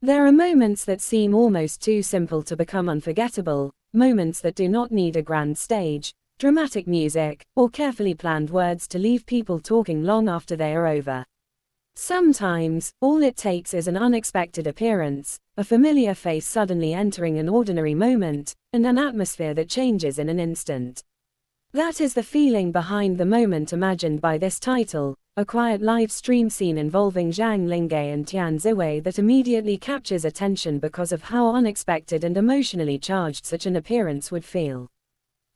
There are moments that seem almost too simple to become unforgettable, moments that do not need a grand stage, dramatic music, or carefully planned words to leave people talking long after they are over. Sometimes, all it takes is an unexpected appearance, a familiar face suddenly entering an ordinary moment, and an atmosphere that changes in an instant. That is the feeling behind the moment imagined by this title, a quiet live stream scene involving Zhang, Linghe and Tian Xiwei that immediately captures attention because of how unexpected and emotionally charged such an appearance would feel.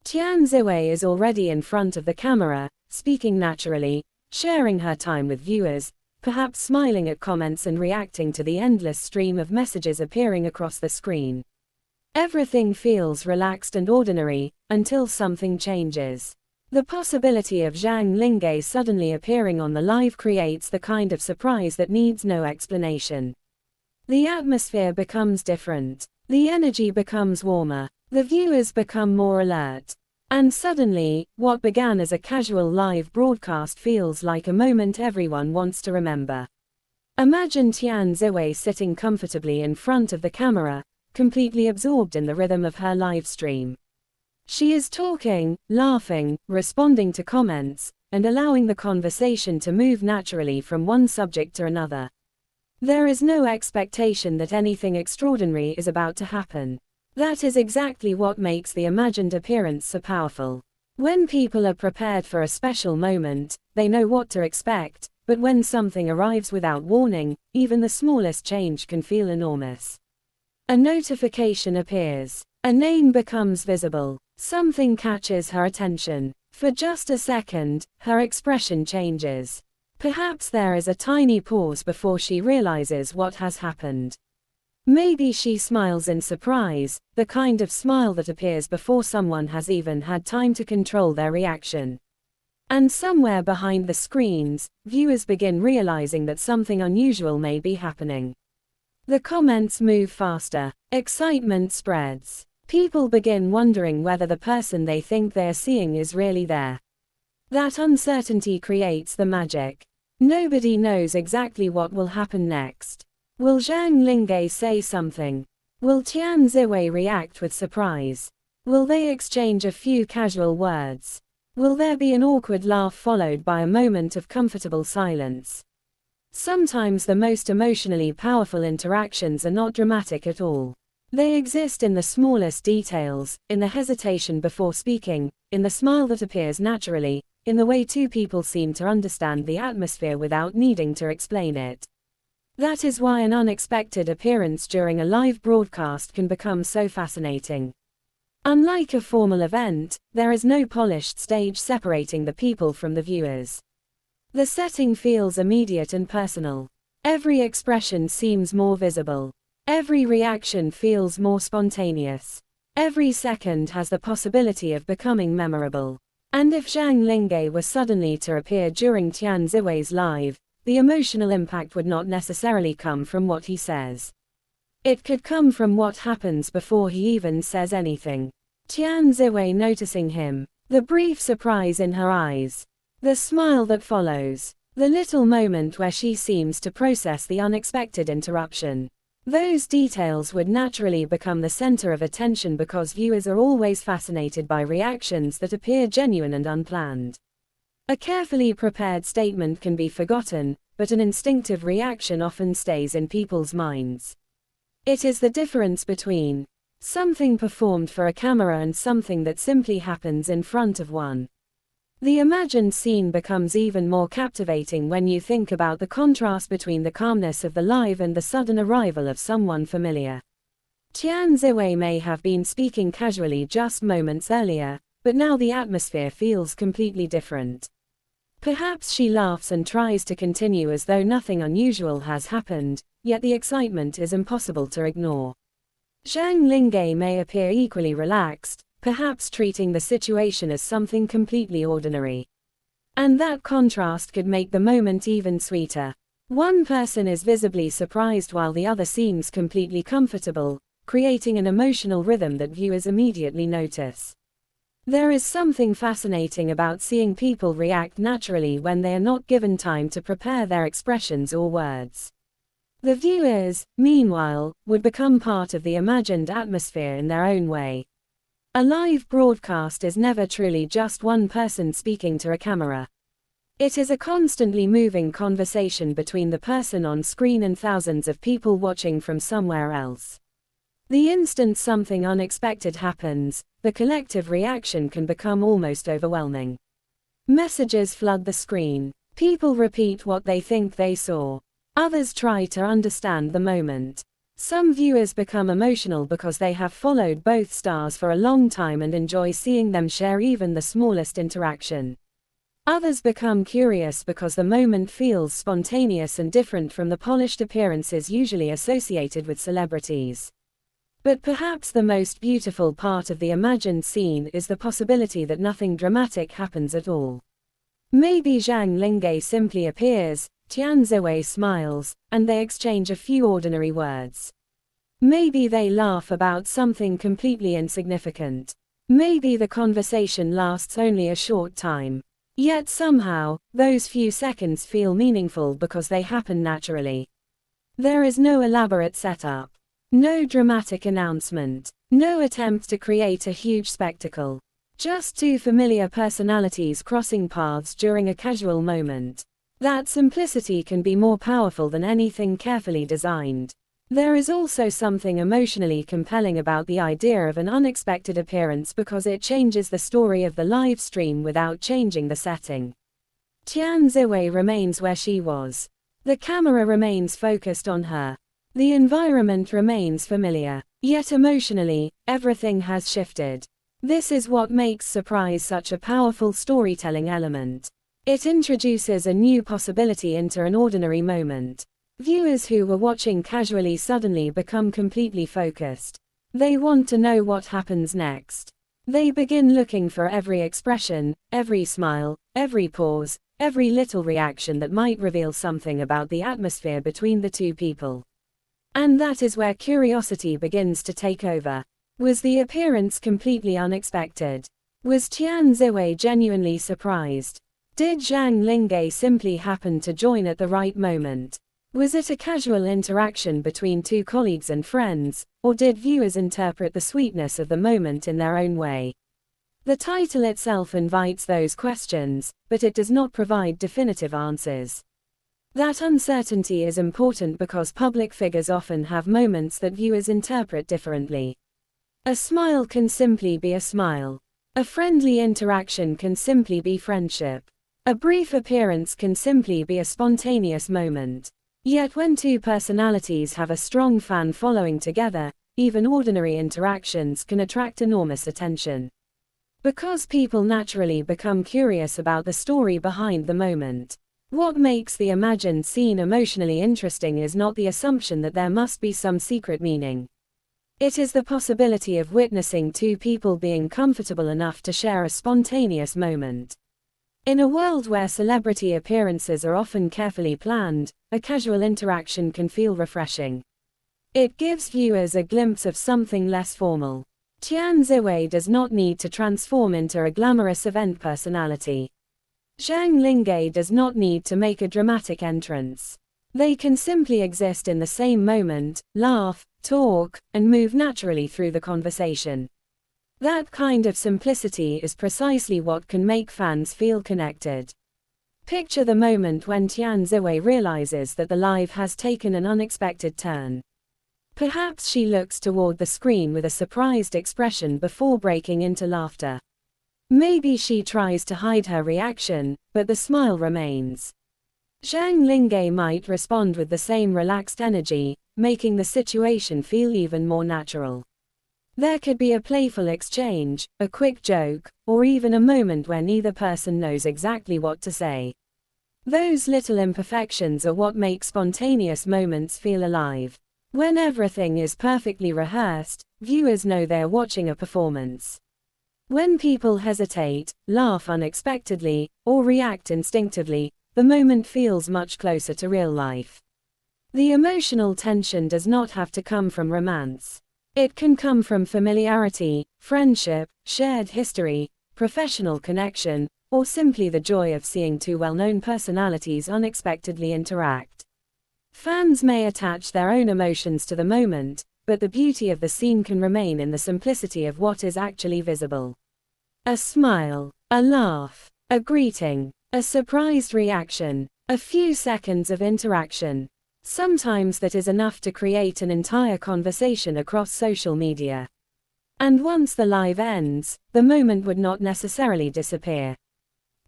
Tian Xiwei is already in front of the camera, speaking naturally, sharing her time with viewers, perhaps smiling at comments and reacting to the endless stream of messages appearing across the screen. Everything feels relaxed and ordinary, until something changes. The possibility of Zhang Linghe suddenly appearing on the live creates the kind of surprise that needs no explanation. The atmosphere becomes different. The energy becomes warmer. The viewers become more alert. And suddenly, what began as a casual live broadcast feels like a moment everyone wants to remember. Imagine Tian Xiwei sitting comfortably in front of the camera, completely absorbed in the rhythm of her live stream. She is talking, laughing, responding to comments, and allowing the conversation to move naturally from one subject to another. There is no expectation that anything extraordinary is about to happen. That is exactly what makes the imagined appearance so powerful. When people are prepared for a special moment, they know what to expect, but when something arrives without warning, even the smallest change can feel enormous. A notification appears. A name becomes visible. Something catches her attention. For just a second, her expression changes. Perhaps there is a tiny pause before she realizes what has happened. Maybe she smiles in surprise, the kind of smile that appears before someone has even had time to control their reaction. And somewhere behind the screens, viewers begin realizing that something unusual may be happening. The comments move faster. Excitement spreads. People begin wondering whether the person they think they are seeing is really there. That uncertainty creates the magic. Nobody knows exactly what will happen next. Will Zhang Linghe say something? Will Tian Xiwei react with surprise? Will they exchange a few casual words? Will there be an awkward laugh followed by a moment of comfortable silence? Sometimes the most emotionally powerful interactions are not dramatic at all. They exist in the smallest details, in the hesitation before speaking, in the smile that appears naturally, in the way two people seem to understand the atmosphere without needing to explain it. That is why an unexpected appearance during a live broadcast can become so fascinating. Unlike a formal event, there is no polished stage separating the people from the viewers. The setting feels immediate and personal. Every expression seems more visible. Every reaction feels more spontaneous. Every second has the possibility of becoming memorable. And if Zhang Linghe were suddenly to appear during Tian Xiwei's live, the emotional impact would not necessarily come from what he says. It could come from what happens before he even says anything. Tian Xiwei noticing him, the brief surprise in her eyes, the smile that follows, the little moment where she seems to process the unexpected interruption. Those details would naturally become the center of attention because viewers are always fascinated by reactions that appear genuine and unplanned. A carefully prepared statement can be forgotten, but an instinctive reaction often stays in people's minds. It is the difference between something performed for a camera and something that simply happens in front of one. The imagined scene becomes even more captivating when you think about the contrast between the calmness of the live and the sudden arrival of someone familiar. Tian Xiwei may have been speaking casually just moments earlier, but now the atmosphere feels completely different. Perhaps she laughs and tries to continue as though nothing unusual has happened, yet the excitement is impossible to ignore. Zhang Linghe may appear equally relaxed, perhaps treating the situation as something completely ordinary. And that contrast could make the moment even sweeter. One person is visibly surprised while the other seems completely comfortable, creating an emotional rhythm that viewers immediately notice. There is something fascinating about seeing people react naturally when they are not given time to prepare their expressions or words. The viewers, meanwhile, would become part of the imagined atmosphere in their own way. A live broadcast is never truly just one person speaking to a camera. It is a constantly moving conversation between the person on screen and thousands of people watching from somewhere else. The instant something unexpected happens, the collective reaction can become almost overwhelming. Messages flood the screen. People repeat what they think they saw. Others try to understand the moment. Some viewers become emotional because they have followed both stars for a long time and enjoy seeing them share even the smallest interaction. Others become curious because the moment feels spontaneous and different from the polished appearances usually associated with celebrities. But perhaps the most beautiful part of the imagined scene is the possibility that nothing dramatic happens at all. Maybe Zhang Linghe simply appears, Tian Xiwei smiles, and they exchange a few ordinary words. Maybe they laugh about something completely insignificant. Maybe the conversation lasts only a short time. Yet somehow, those few seconds feel meaningful because they happen naturally. There is no elaborate setup. No dramatic announcement. No attempt to create a huge spectacle. Just two familiar personalities crossing paths during a casual moment. That simplicity can be more powerful than anything carefully designed. There is also something emotionally compelling about the idea of an unexpected appearance because it changes the story of the live stream without changing the setting. Tian Xiwei remains where she was. The camera remains focused on her. The environment remains familiar. Yet emotionally, everything has shifted. This is what makes surprise such a powerful storytelling element. It introduces a new possibility into an ordinary moment. Viewers who were watching casually suddenly become completely focused. They want to know what happens next. They begin looking for every expression, every smile, every pause, every little reaction that might reveal something about the atmosphere between the two people. And that is where curiosity begins to take over. Was the appearance completely unexpected? Was Tian Xiwei genuinely surprised? Did Zhang Linghe simply happen to join at the right moment? Was it a casual interaction between two colleagues and friends, or did viewers interpret the sweetness of the moment in their own way? The title itself invites those questions, but it does not provide definitive answers. That uncertainty is important because public figures often have moments that viewers interpret differently. A smile can simply be a smile. A friendly interaction can simply be friendship. A brief appearance can simply be a spontaneous moment. Yet when two personalities have a strong fan following together, even ordinary interactions can attract enormous attention. Because people naturally become curious about the story behind the moment. What makes the imagined scene emotionally interesting is not the assumption that there must be some secret meaning. It is the possibility of witnessing two people being comfortable enough to share a spontaneous moment. In a world where celebrity appearances are often carefully planned, a casual interaction can feel refreshing. It gives viewers a glimpse of something less formal. Tian Xiwei does not need to transform into a glamorous event personality. Zhang Linghe does not need to make a dramatic entrance. They can simply exist in the same moment, laugh, talk, and move naturally through the conversation. That kind of simplicity is precisely what can make fans feel connected. Picture the moment when Tian Xiwei realizes that the live has taken an unexpected turn. Perhaps she looks toward the screen with a surprised expression before breaking into laughter. Maybe she tries to hide her reaction, but the smile remains. Zhang Linghe might respond with the same relaxed energy, making the situation feel even more natural. There could be a playful exchange, a quick joke, or even a moment where neither person knows exactly what to say. Those little imperfections are what make spontaneous moments feel alive. When everything is perfectly rehearsed, viewers know they're watching a performance. When people hesitate, laugh unexpectedly, or react instinctively, the moment feels much closer to real life. The emotional tension does not have to come from romance. It can come from familiarity, friendship, shared history, professional connection, or simply the joy of seeing two well-known personalities unexpectedly interact. Fans may attach their own emotions to the moment, but the beauty of the scene can remain in the simplicity of what is actually visible. A smile, a laugh, a greeting, a surprised reaction, a few seconds of interaction. Sometimes that is enough to create an entire conversation across social media. And once the live ends, the moment would not necessarily disappear.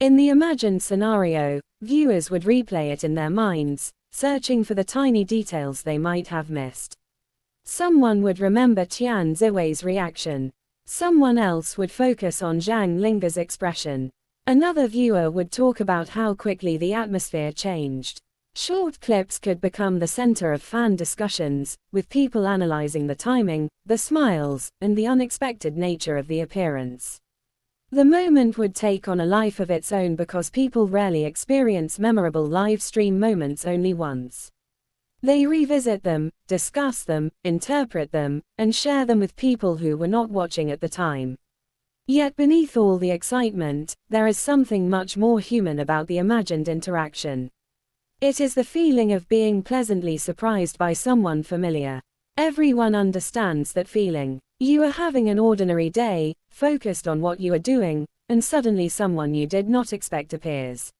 In the imagined scenario, viewers would replay it in their minds, searching for the tiny details they might have missed. Someone would remember Tian Xiwei's reaction. Someone else would focus on Zhang Linghe's expression. Another viewer would talk about how quickly the atmosphere changed. Short clips could become the center of fan discussions, with people analyzing the timing, the smiles, and the unexpected nature of the appearance. The moment would take on a life of its own because people rarely experience memorable live stream moments only once. They revisit them, discuss them, interpret them, and share them with people who were not watching at the time. Yet beneath all the excitement, there is something much more human about the imagined interaction. It is the feeling of being pleasantly surprised by someone familiar. Everyone understands that feeling. You are having an ordinary day, focused on what you are doing, and suddenly someone you did not expect appears.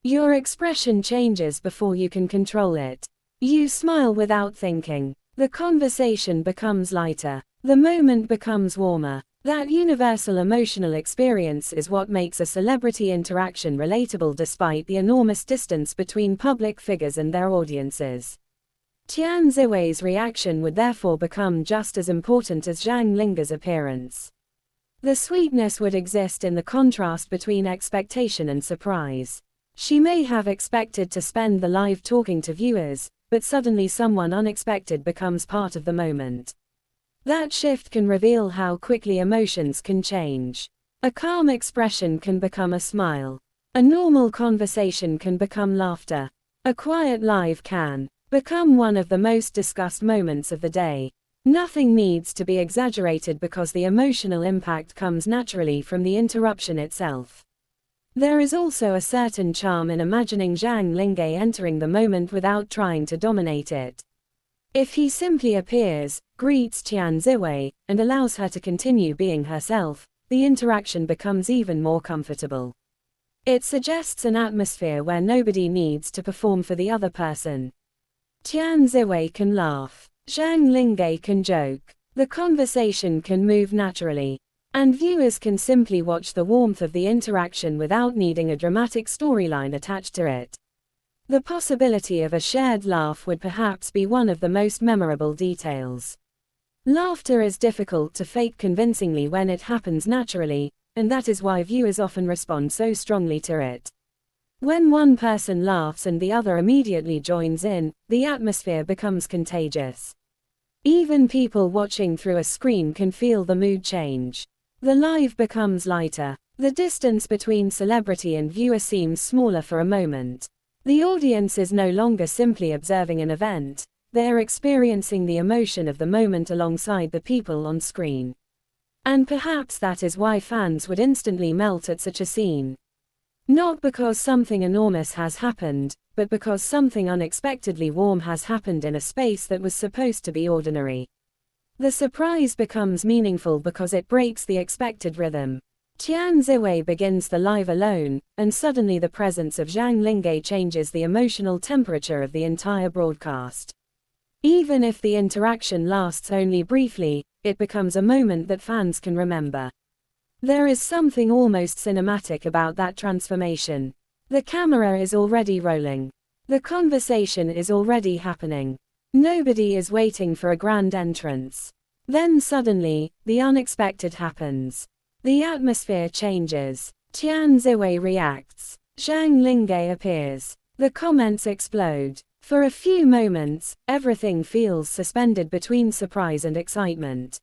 Your expression changes before you can control it. You smile without thinking. The conversation becomes lighter. The moment becomes warmer. That universal emotional experience is what makes a celebrity interaction relatable despite the enormous distance between public figures and their audiences. Tian Xiwei's reaction would therefore become just as important as Zhang Linghe's appearance. The sweetness would exist in the contrast between expectation and surprise. She may have expected to spend the live talking to viewers, but suddenly someone unexpected becomes part of the moment. That shift can reveal how quickly emotions can change. A calm expression can become a smile. A normal conversation can become laughter. A quiet live can become one of the most discussed moments of the day. Nothing needs to be exaggerated because the emotional impact comes naturally from the interruption itself. There is also a certain charm in imagining Zhang Linghe entering the moment without trying to dominate it. If he simply appears, greets Tian Xiwei, and allows her to continue being herself, the interaction becomes even more comfortable. It suggests an atmosphere where nobody needs to perform for the other person. Tian Xiwei can laugh. Zhang Linghe can joke. The conversation can move naturally. And viewers can simply watch the warmth of the interaction without needing a dramatic storyline attached to it. The possibility of a shared laugh would perhaps be one of the most memorable details. Laughter is difficult to fake convincingly when it happens naturally, and that is why viewers often respond so strongly to it. When one person laughs and the other immediately joins in, the atmosphere becomes contagious. Even people watching through a screen can feel the mood change. The live becomes lighter. The distance between celebrity and viewer seems smaller for a moment. The audience is no longer simply observing an event, they are experiencing the emotion of the moment alongside the people on screen. And perhaps that is why fans would instantly melt at such a scene. Not because something enormous has happened, but because something unexpectedly warm has happened in a space that was supposed to be ordinary. The surprise becomes meaningful because it breaks the expected rhythm. Tian Xiwei begins the live alone, and suddenly the presence of Zhang Linghe changes the emotional temperature of the entire broadcast. Even if the interaction lasts only briefly, it becomes a moment that fans can remember. There is something almost cinematic about that transformation. The camera is already rolling. The conversation is already happening. Nobody is waiting for a grand entrance. Then suddenly, the unexpected happens. The atmosphere changes. Tian Xiwei reacts. Zhang Linghe appears. The comments explode. For a few moments, everything feels suspended between surprise and excitement.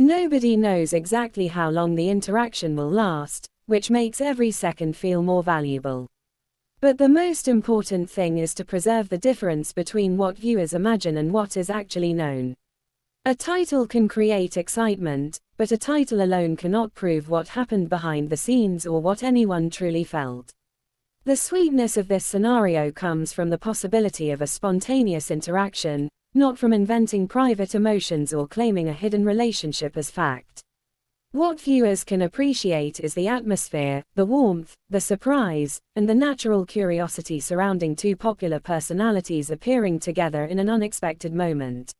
Nobody knows exactly how long the interaction will last, which makes every second feel more valuable. But the most important thing is to preserve the difference between what viewers imagine and what is actually known. A title can create excitement, but a title alone cannot prove what happened behind the scenes or what anyone truly felt. The sweetness of this scenario comes from the possibility of a spontaneous interaction, not from inventing private emotions or claiming a hidden relationship as fact. What viewers can appreciate is the atmosphere, the warmth, the surprise, and the natural curiosity surrounding two popular personalities appearing together in an unexpected moment.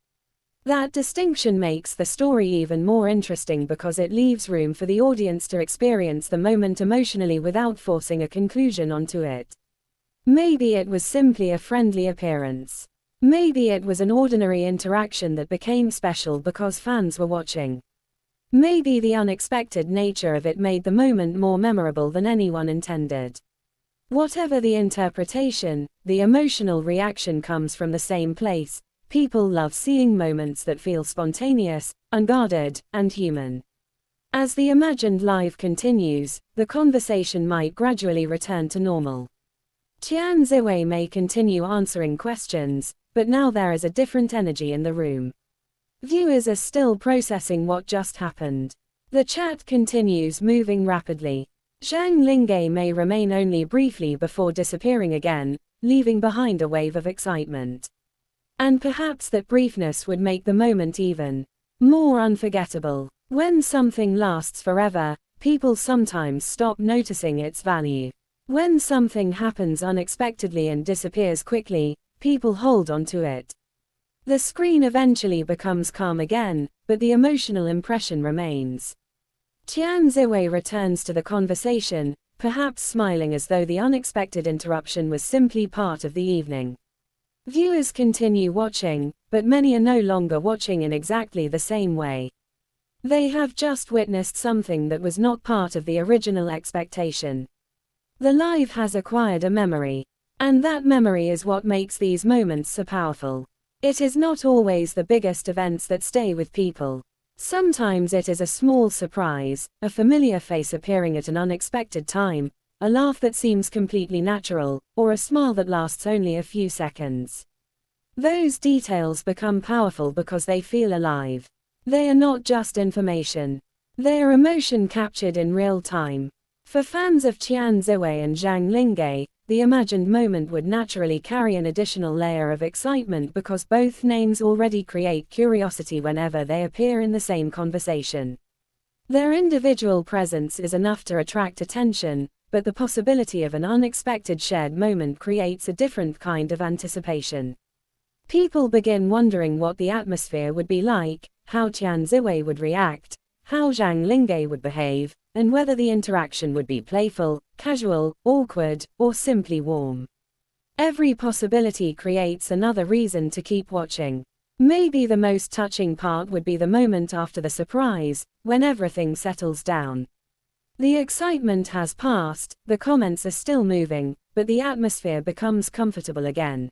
That distinction makes the story even more interesting because it leaves room for the audience to experience the moment emotionally without forcing a conclusion onto it. Maybe it was simply a friendly appearance. Maybe it was an ordinary interaction that became special because fans were watching. Maybe the unexpected nature of it made the moment more memorable than anyone intended. Whatever the interpretation, the emotional reaction comes from the same place. People love seeing moments that feel spontaneous, unguarded, and human. As the imagined live continues, the conversation might gradually return to normal. Tian Xiwei may continue answering questions, but now there is a different energy in the room. Viewers are still processing what just happened. The chat continues moving rapidly. Zhang Linghe may remain only briefly before disappearing again, leaving behind a wave of excitement. And perhaps that briefness would make the moment even more unforgettable. When something lasts forever, people sometimes stop noticing its value. When something happens unexpectedly and disappears quickly, people hold on to it. The screen eventually becomes calm again, but the emotional impression remains. Tian Xiwei returns to the conversation, perhaps smiling as though the unexpected interruption was simply part of the evening. Viewers continue watching, but many are no longer watching in exactly the same way. They have just witnessed something that was not part of the original expectation. The live has acquired a memory. And that memory is what makes these moments so powerful. It is not always the biggest events that stay with people. Sometimes it is a small surprise, a familiar face appearing at an unexpected time, a laugh that seems completely natural, or a smile that lasts only a few seconds. Those details become powerful because they feel alive. They are not just information. They are emotion captured in real time. For fans of Tian Xiwei and Zhang Linghe, the imagined moment would naturally carry an additional layer of excitement because both names already create curiosity whenever they appear in the same conversation. Their individual presence is enough to attract attention, but the possibility of an unexpected shared moment creates a different kind of anticipation. People begin wondering what the atmosphere would be like, how Tian Xiwei would react, how Zhang Linghe would behave, and whether the interaction would be playful, casual, awkward, or simply warm. Every possibility creates another reason to keep watching. Maybe the most touching part would be the moment after the surprise, when everything settles down. The excitement has passed, the comments are still moving, but the atmosphere becomes comfortable again.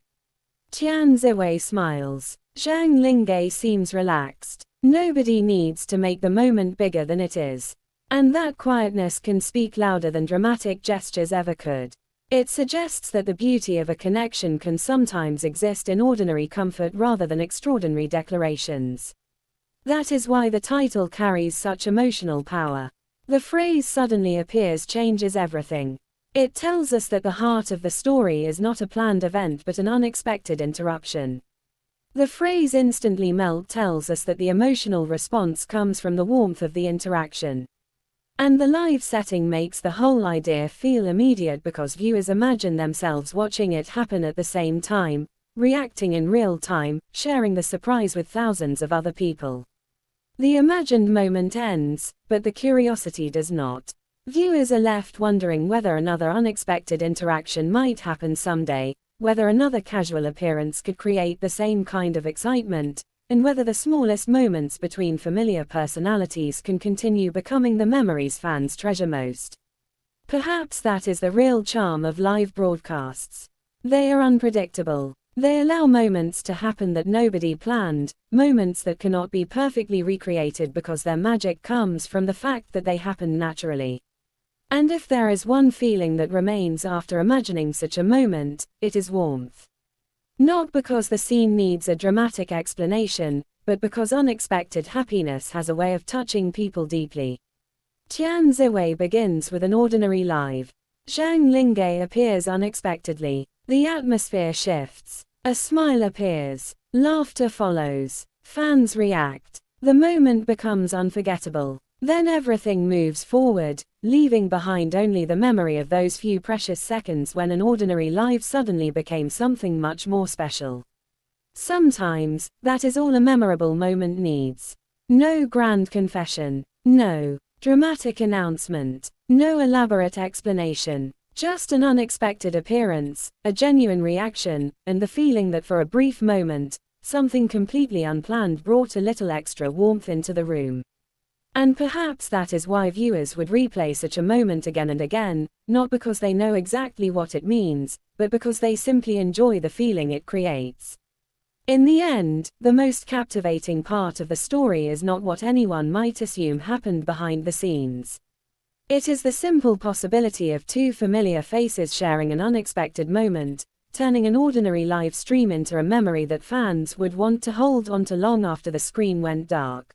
Tian Xiwei smiles. Zhang Linghe seems relaxed. Nobody needs to make the moment bigger than it is. And that quietness can speak louder than dramatic gestures ever could. It suggests that the beauty of a connection can sometimes exist in ordinary comfort rather than extraordinary declarations. That is why the title carries such emotional power. The phrase "suddenly appears" changes everything. It tells us that the heart of the story is not a planned event but an unexpected interruption. The phrase "instantly melt" tells us that the emotional response comes from the warmth of the interaction. And the live setting makes the whole idea feel immediate because viewers imagine themselves watching it happen at the same time, reacting in real time, sharing the surprise with thousands of other people. The imagined moment ends, but the curiosity does not. Viewers are left wondering whether another unexpected interaction might happen someday, whether another casual appearance could create the same kind of excitement, and whether the smallest moments between familiar personalities can continue becoming the memories fans treasure most. Perhaps that is the real charm of live broadcasts. They are unpredictable. They allow moments to happen that nobody planned, moments that cannot be perfectly recreated because their magic comes from the fact that they happen naturally. And if there is one feeling that remains after imagining such a moment, it is warmth. Not because the scene needs a dramatic explanation, but because unexpected happiness has a way of touching people deeply. Tian Xiwei begins with an ordinary live. Zhang Linghe appears unexpectedly. The atmosphere shifts. A smile appears. Laughter follows. Fans react. The moment becomes unforgettable. Then everything moves forward, leaving behind only the memory of those few precious seconds when an ordinary life suddenly became something much more special. Sometimes, that is all a memorable moment needs. No grand confession. No dramatic announcement. No elaborate explanation. Just an unexpected appearance, a genuine reaction, and the feeling that for a brief moment, something completely unplanned brought a little extra warmth into the room. And perhaps that is why viewers would replay such a moment again and again, not because they know exactly what it means, but because they simply enjoy the feeling it creates. In the end, the most captivating part of the story is not what anyone might assume happened behind the scenes. It is the simple possibility of two familiar faces sharing an unexpected moment, turning an ordinary live stream into a memory that fans would want to hold onto long after the screen went dark.